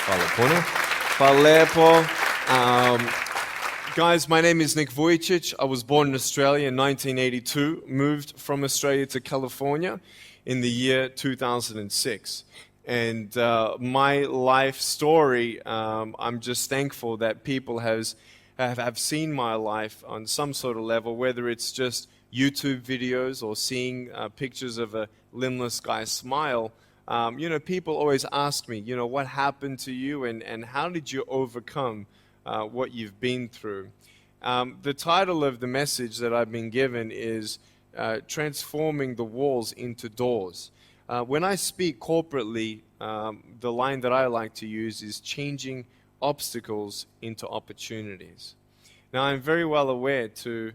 Falepo. Guys, my name is Nick Vujicic. I was born in Australia in 1982, moved from Australia to California in the year 2006. And my life story, I'm just thankful that people have seen my life on some sort of level, whether it's just YouTube videos or seeing pictures of a limbless guy smile. People always ask me, what happened to you and how did you overcome what you've been through? The title of the message that I've been given is Transforming the Walls into Doors. When I speak corporately, the line that I like to use is changing obstacles into opportunities. Now, I'm very well aware to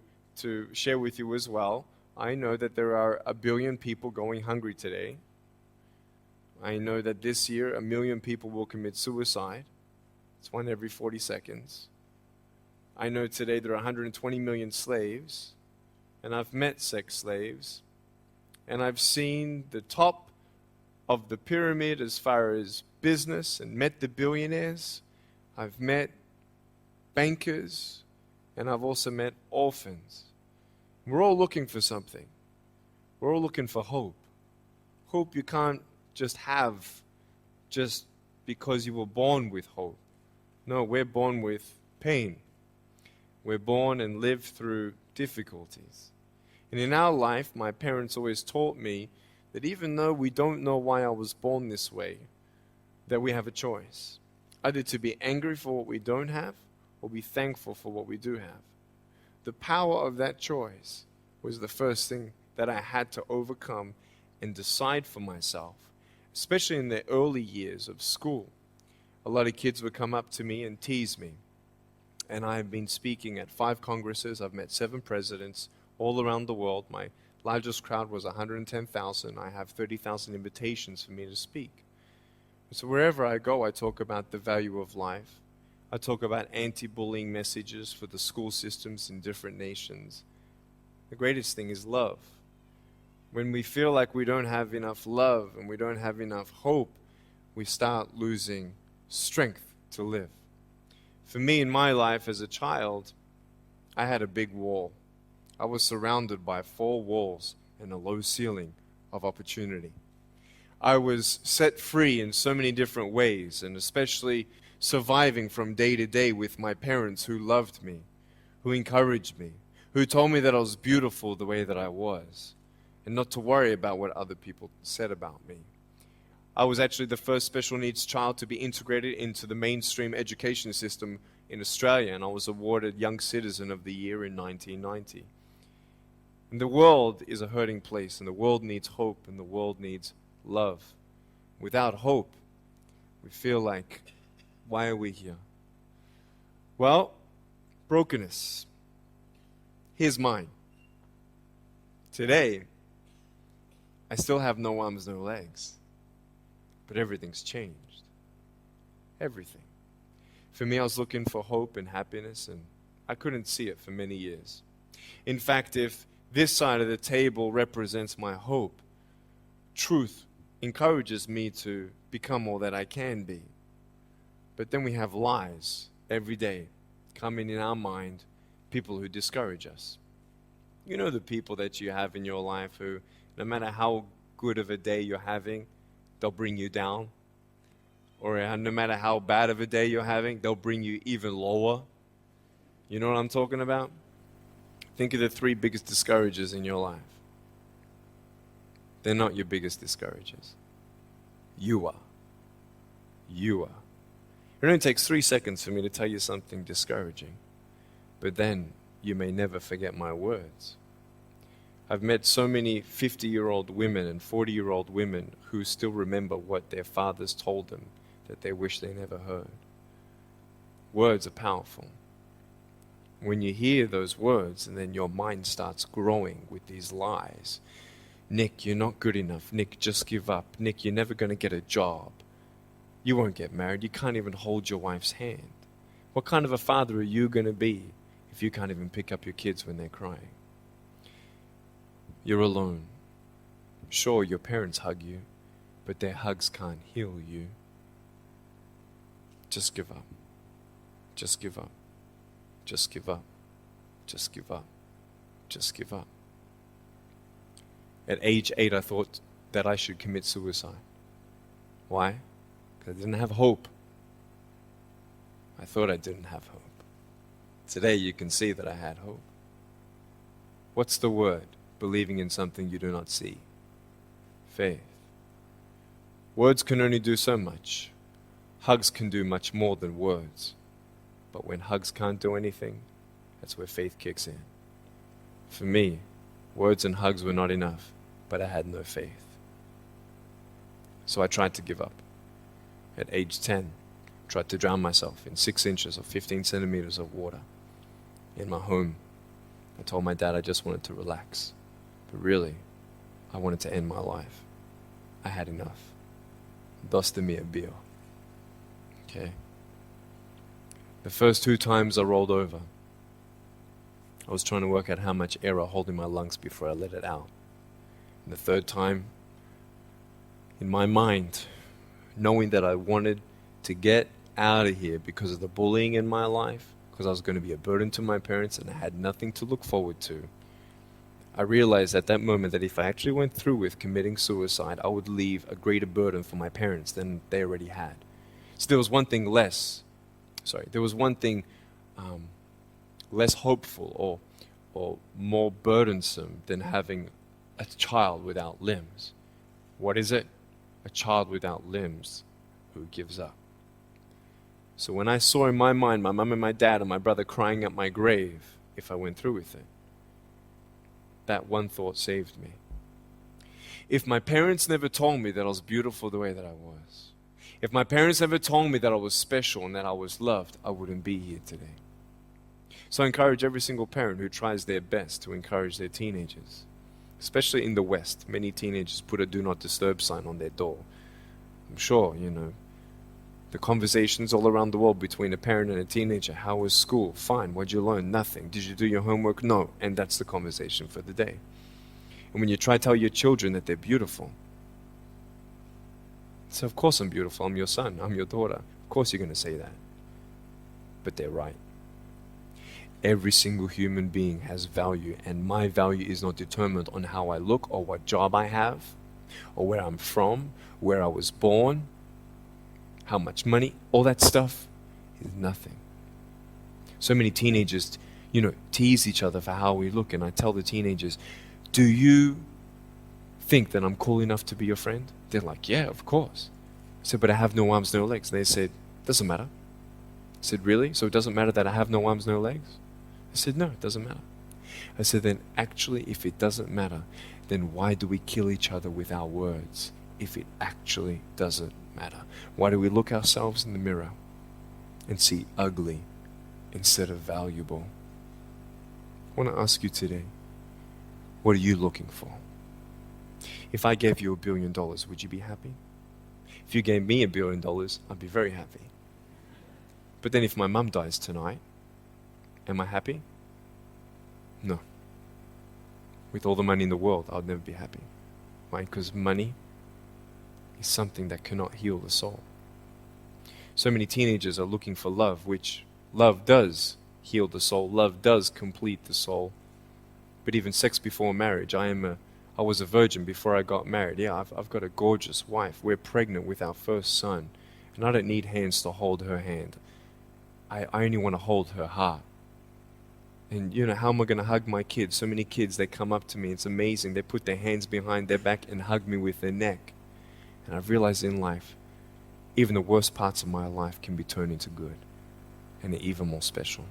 share with you as well, I know that there are 1 billion people going hungry today. I know that this year 1 million people will commit suicide. It's 1 every 40 seconds. I know today there are 120 million slaves, and I've met sex slaves, and I've seen the top of the pyramid as far as business and met the billionaires. I've met bankers, and I've also met orphans. We're all looking for something. We're all looking for hope. Hope you can't just have just because you were born with hope. No, we're born with pain. We're born and live through difficulties. And in our life, my parents always taught me that even though we don't know why I was born this way, that we have a choice. Either to be angry for what we don't have, or be thankful for what we do have. The power of that choice was the first thing that I had to overcome and decide for myself, especially in the early years of school. A lot of kids would come up to me and tease me. And I've been speaking at 5 congresses. I've met 7 presidents all around the world. My largest crowd was 110,000. I have 30,000 invitations for me to speak. So wherever I go, I talk about the value of life. I talk about anti-bullying messages for the school systems in different nations. The greatest thing is love. When we feel like we don't have enough love and we don't have enough hope, we start losing strength to live. For me, in my life as a child, I had a big wall. I was surrounded by 4 walls and a low ceiling of opportunity. I was set free in so many different ways, and especially surviving from day to day with my parents who loved me, who encouraged me, who told me that I was beautiful the way that I was, and not to worry about what other people said about me. I was actually the first special needs child to be integrated into the mainstream education system in Australia, and I was awarded Young Citizen of the Year in 1990. And the world is a hurting place, and the world needs hope, and the world needs love. Without hope, we feel like, why are we here? Well, brokenness. Here's mine. Today, I still have no arms, no legs. But everything's changed. Everything. For me, I was looking for hope and happiness, and I couldn't see it for many years. In fact, if this side of the table represents my hope, truth encourages me to become all that I can be. But then we have lies every day coming in our mind, people who discourage us. You know the people that you have in your life who, no matter how good of a day you're having, they'll bring you down. Or no matter how bad of a day you're having, they'll bring you even lower. You know what I'm talking about? Think of the 3 biggest discouragers in your life. They're not your biggest discouragers. You are. You are. It only takes 3 seconds for me to tell you something discouraging. But then you may never forget my words. I've met so many 50-year-old women and 40-year-old women who still remember what their fathers told them that they wish they never heard. Words are powerful. When you hear those words and then your mind starts growing with these lies. Nick, you're not good enough. Nick, just give up. Nick, you're never going to get a job. You won't get married. You can't even hold your wife's hand. What kind of a father are you going to be if you can't even pick up your kids when they're crying? You're alone. Sure, your parents hug you, but their hugs can't heal you. Just give up. Just give up. Just give up. Just give up. Just give up. At age 8, I thought that I should commit suicide. Why? Because I didn't have hope. I thought I didn't have hope. Today you can see that I had hope. What's the word? Believing in something you do not see. Faith. Words can only do so much. Hugs can do much more than words. But when hugs can't do anything, that's where faith kicks in. For me, words and hugs were not enough, but I had no faith. So I tried to give up. At age 10, I tried to drown myself in 6 inches or 15 centimeters of water. In my home, I told my dad I just wanted to relax. But really, I wanted to end my life. I had enough. Dosta mi je bio. Okay? The first 2 times I rolled over, I was trying to work out how much air I hold in my lungs before I let it out. And the 3rd time, in my mind, knowing that I wanted to get out of here because of the bullying in my life, because I was going to be a burden to my parents and I had nothing to look forward to, I realized at that moment that if I actually went through with committing suicide, I would leave a greater burden for my parents than they already had. So there was one thing less hopeful or more burdensome than having a child without limbs. What is it? A child without limbs who gives up. So when I saw in my mind my mum and my dad and my brother crying at my grave if I went through with it, that one thought saved me. If my parents never told me that I was beautiful the way that I was, if my parents never told me that I was special and that I was loved, I wouldn't be here today. So I encourage every single parent who tries their best to encourage their teenagers. Especially in the West, many teenagers put a do not disturb sign on their door. I'm sure, the conversations all around the world between a parent and a teenager. How was school? Fine. What'd you learn? Nothing. Did you do your homework? No. And that's the conversation for the day. And when you try to tell your children that they're beautiful, so of course I'm beautiful. I'm your son. I'm your daughter. Of course you're going to say that. But they're right. Every single human being has value, and my value is not determined on how I look or what job I have or where I'm from, where I was born, how much money. All that stuff is nothing. So many teenagers, tease each other for how we look, and I tell the teenagers, do you think that I'm cool enough to be your friend? They're like, yeah, of course. I said, but I have no arms, no legs. They said, doesn't matter. I said, really? So it doesn't matter that I have no arms, no legs? I said, no, it doesn't matter. I said, then actually, if it doesn't matter, then why do we kill each other with our words if it actually doesn't matter? Why do we look ourselves in the mirror and see ugly instead of valuable? I want to ask you today, what are you looking for? If I gave you $1 billion, would you be happy? If you gave me $1 billion, I'd be very happy. But then if my mum dies tonight, am I happy? No. With all the money in the world, I'll never be happy. Why? Because money is something that cannot heal the soul. So many teenagers are looking for love, which love does heal the soul. Love does complete the soul. But even sex before marriage, I was a virgin before I got married. Yeah, I've got a gorgeous wife. We're pregnant with our first son. And I don't need hands to hold her hand. I only want to hold her heart. And how am I going to hug my kids? So many kids, they come up to me. It's amazing. They put their hands behind their back and hug me with their neck. And I've realized in life, even the worst parts of my life can be turned into good. And they're even more special.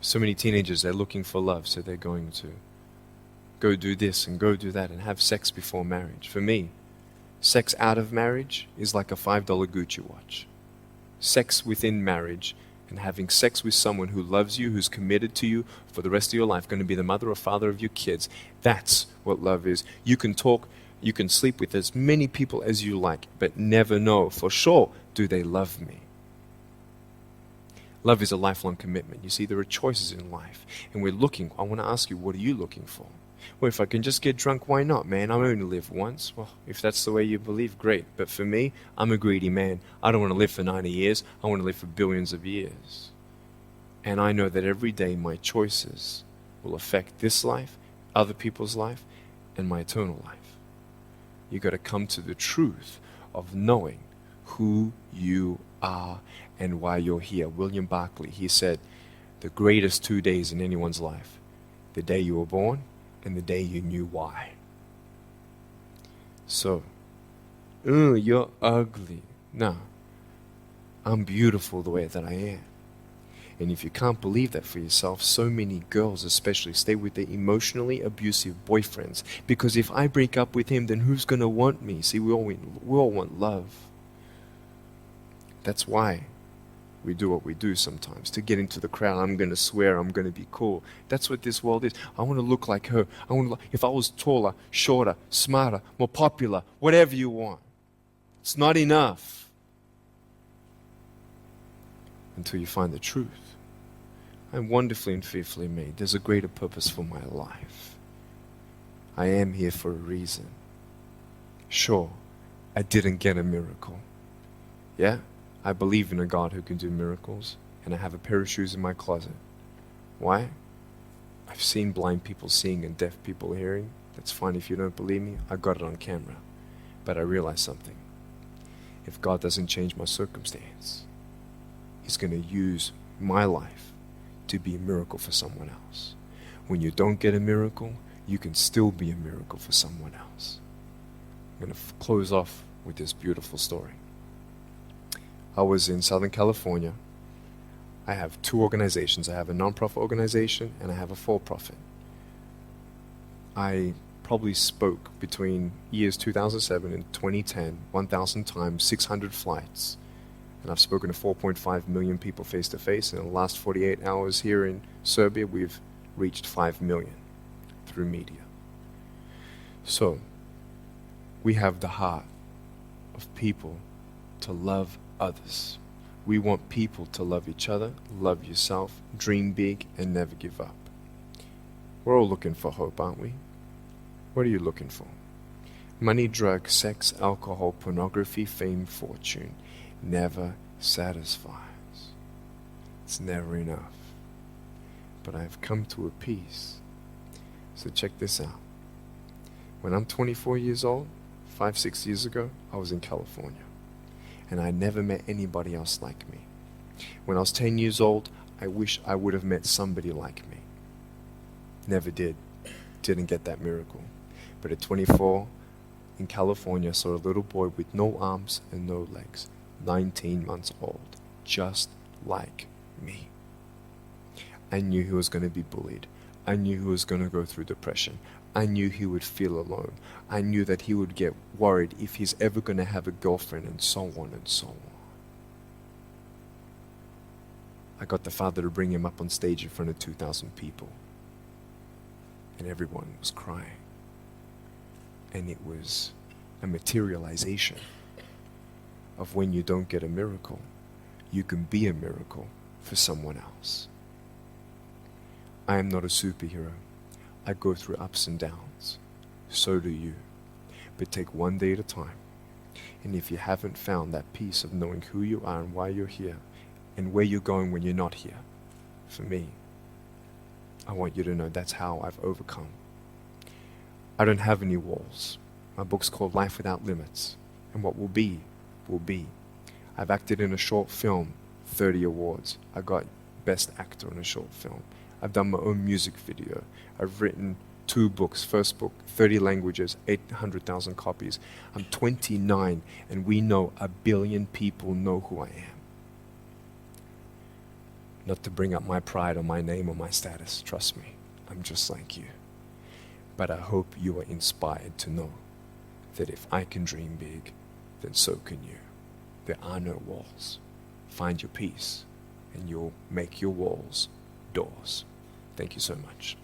So many teenagers, they're looking for love. So they're going to go do this and go do that and have sex before marriage. For me, sex out of marriage is like a $5 Gucci watch. Sex within marriage and having sex with someone who loves you, who's committed to you for the rest of your life, going to be the mother or father of your kids. That's what love is. You can talk, you can sleep with as many people as you like, but never know for sure, do they love me? Love is a lifelong commitment. You see, there are choices in life, and we're looking. I want to ask you, what are you looking for? Well, if I can just get drunk, why not, man? I only live once. Well, if that's the way you believe, great. But for me, I'm a greedy man. I don't want to live for 90 years. I want to live for billions of years. And I know that every day my choices will affect this life, other people's life, and my eternal life. You got to come to the truth of knowing who you are and why you're here. William Barclay, he said, the greatest 2 days in anyone's life, the day you were born and the day you knew why. So, you're ugly. No, I'm beautiful the way that I am. And if you can't believe that for yourself, so many girls especially stay with their emotionally abusive boyfriends. Because if I break up with him, then who's going to want me? See, we all want love. That's why we do what we do sometimes. To get into the crowd, I'm going to swear, I'm going to be cool. That's what this world is. I want to look like her. If I was taller, shorter, smarter, more popular, whatever you want. It's not enough until you find the truth. I'm wonderfully and fearfully made. There's a greater purpose for my life. I am here for a reason. Sure, I didn't get a miracle. Yeah, I believe in a God who can do miracles, and I have a pair of shoes in my closet. Why? I've seen blind people seeing and deaf people hearing. That's fine if you don't believe me. I got it on camera. But I realized something. If God doesn't change my circumstance, He's going to use my life to be a miracle for someone else. When you don't get a miracle, you can still be a miracle for someone else. I'm going to close off with this beautiful story. I was in Southern California. I have two organizations. I have a non-profit organization and I have a for-profit. I probably spoke between years 2007 and 2010, 1,000 times, 600 flights. And I've spoken to 4.5 million people face to face. And in the last 48 hours here in Serbia, we've reached 5 million through media. So, we have the heart of people to love others. We want people to love each other, love yourself, dream big, and never give up. We're all looking for hope, aren't we? What are you looking for? Money, drugs, sex, alcohol, pornography, fame, fortune never satisfies. It's never enough. But I've come to a peace. So check this out. When I'm 24 years old, 5-6 years ago, I was in California. And I never met anybody else like me. When I was 10 years old, I wish I would have met somebody like me. Never did. Didn't get that miracle. But at 24, in California, I saw a little boy with no arms and no legs, 19 months old, just like me. I knew he was going to be bullied. I knew he was going to go through depression. I knew he would feel alone. I knew that he would get worried if he's ever going to have a girlfriend, and so on and so on. I got the father to bring him up on stage in front of 2,000 people. And everyone was crying. And it was a materialization of when you don't get a miracle, you can be a miracle for someone else. I am not a superhero. I go through ups and downs. So do you. But take one day at a time. And if you haven't found that peace of knowing who you are and why you're here, and where you're going when you're not here, for me, I want you to know that's how I've overcome. I don't have any walls. My book's called Life Without Limits. And what will be, will be. I've acted in a short film, 30 awards. I got Best Actor in a Short Film. I've done my own music video. I've written 2 books. First book, 30 languages, 800,000 copies. I'm 29, and we know 1 billion people know who I am. Not to bring up my pride or my name or my status, trust me. I'm just like you. But I hope you are inspired to know that if I can dream big, then so can you. There are no walls. Find your peace, and you'll make your walls doors. Thank you so much.